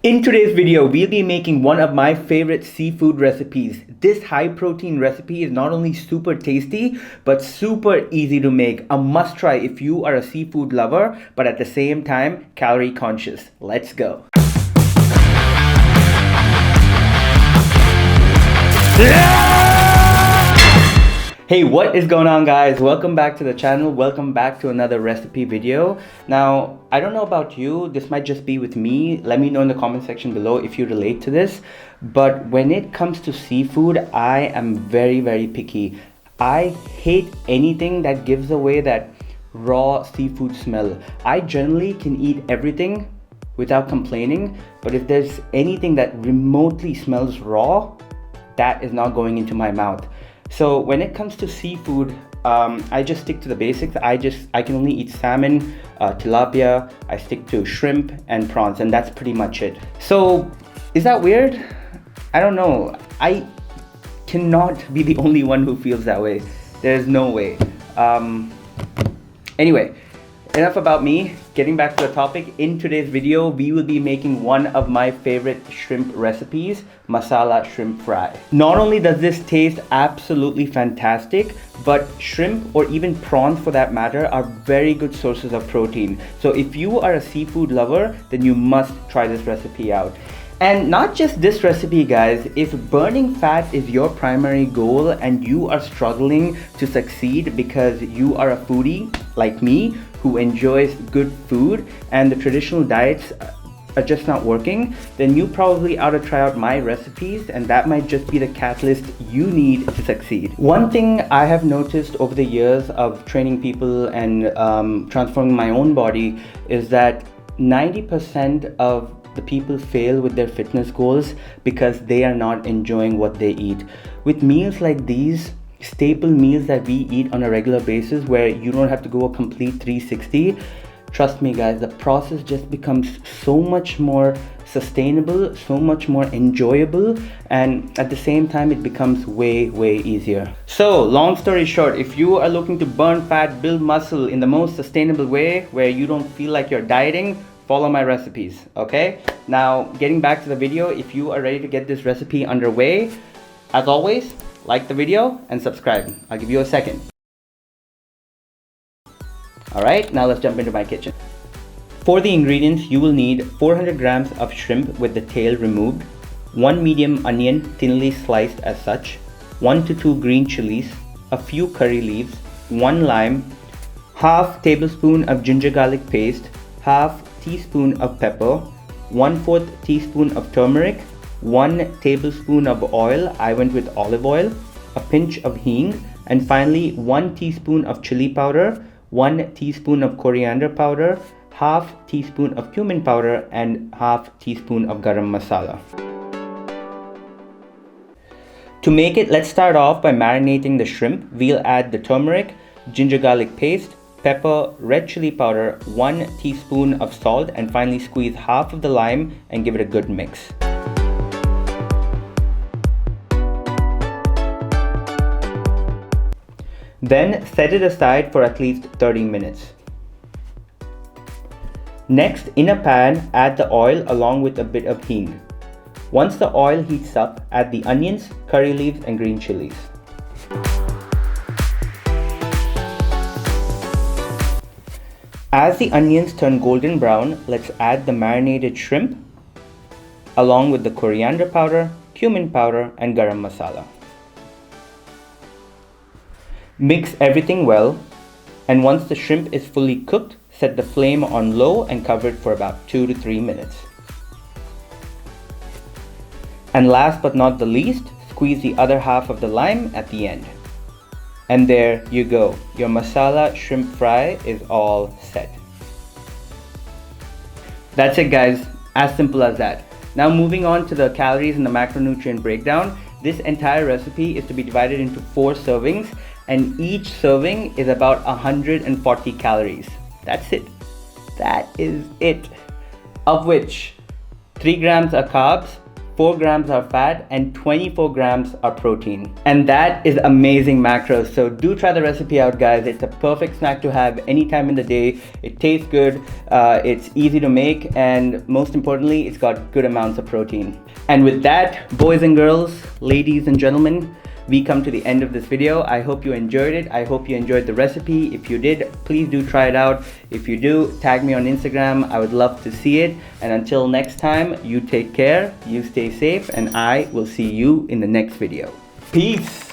In today's video, we'll be making one of my favorite seafood recipes. This high protein recipe is not only super tasty, but super easy to make. A must try if you are a seafood lover, but at the same time, calorie conscious. Let's go. Hey, what is going on, guys? Welcome back to the channel. Welcome back to another recipe video. Now, I don't know about you, this might just be with me. Let me know in the comment section below if you relate to this. But when it comes to seafood, I am very picky. I hate anything that gives away that raw seafood smell. I generally can eat everything without complaining, but if there's anything that remotely smells raw, that is not going into my mouth. So when it comes to seafood, I just stick to the basics. I can only eat salmon, tilapia, I stick to shrimp and prawns, and that's pretty much it. So is that weird? I don't know. I cannot be the only one who feels that way. There's no way. Anyway, enough about me. Getting back to the topic, in today's video, we will be making one of my favorite shrimp recipes, masala shrimp fry. Not only does this taste absolutely fantastic, but shrimp or even prawns for that matter are very good sources of protein. So if you are a seafood lover, then you must try this recipe out. And not just this recipe, guys. If burning fat is your primary goal and you are struggling to succeed because you are a foodie like me who enjoys good food and the traditional diets are just not working, then you probably ought to try out my recipes, and that might just be the catalyst you need to succeed. One thing I have noticed over the years of training people and transforming my own body is that 90% of the people fail with their fitness goals because they are not enjoying what they eat. With meals like these, staple meals that we eat on a regular basis where you don't have to go a complete 360, trust me guys, the process just becomes so much more sustainable, so much more enjoyable, and at the same time it becomes way easier. So long story short, if you are looking to burn fat, build muscle in the most sustainable way where you don't feel like you're dieting, follow my recipes, okay? Now, getting back to the video, if you are ready to get this recipe underway, as always, like the video and subscribe. I'll give you a second. Alright, now let's jump into my kitchen. For the ingredients, you will need 400 grams of shrimp with the tail removed, 1 medium onion thinly sliced as such, 1 to 2 green chilies, a few curry leaves, 1 lime, half tablespoon of ginger garlic paste, half teaspoon of pepper, 1/4 teaspoon of turmeric, 1 tablespoon of oil, I went with olive oil, a pinch of hing, and finally 1 teaspoon of chili powder, 1 teaspoon of coriander powder, half teaspoon of cumin powder, and half teaspoon of garam masala. To make it, let's start off by marinating the shrimp. We'll add the turmeric, ginger garlic paste, pepper, red chili powder, 1 teaspoon of salt, and finally squeeze half of the lime and give it a good mix. Then set it aside for at least 30 minutes. Next, in a pan, add the oil along with a bit of hing. Once the oil heats up, add the onions, curry leaves, and green chilies. As the onions turn golden brown, let's add the marinated shrimp along with the coriander powder, cumin powder, and garam masala. Mix everything well, and once the shrimp is fully cooked, set the flame on low and cover it for about 2 to 3 minutes. And last but not the least, squeeze the other half of the lime at the end. And there you go, your masala shrimp fry is all set. That's it guys, as simple as that. Now moving on to the calories and the macronutrient breakdown. This entire recipe is to be divided into 4 servings, and each serving is about 140 calories. That's it. That is it. Of which 3 grams are carbs, 4 grams are fat, and 24 grams are protein. And that is amazing macros. So do try the recipe out, guys. It's a perfect snack to have anytime in the day. It tastes good, it's easy to make, and most importantly, it's got good amounts of protein. And with that, boys and girls, ladies and gentlemen, we come to the end of this video. I hope you enjoyed it. I hope you enjoyed the recipe. If you did, please do try it out. If you do, tag me on Instagram. I would love to see it. And until next time, you take care, you stay safe, and I will see you in the next video. Peace.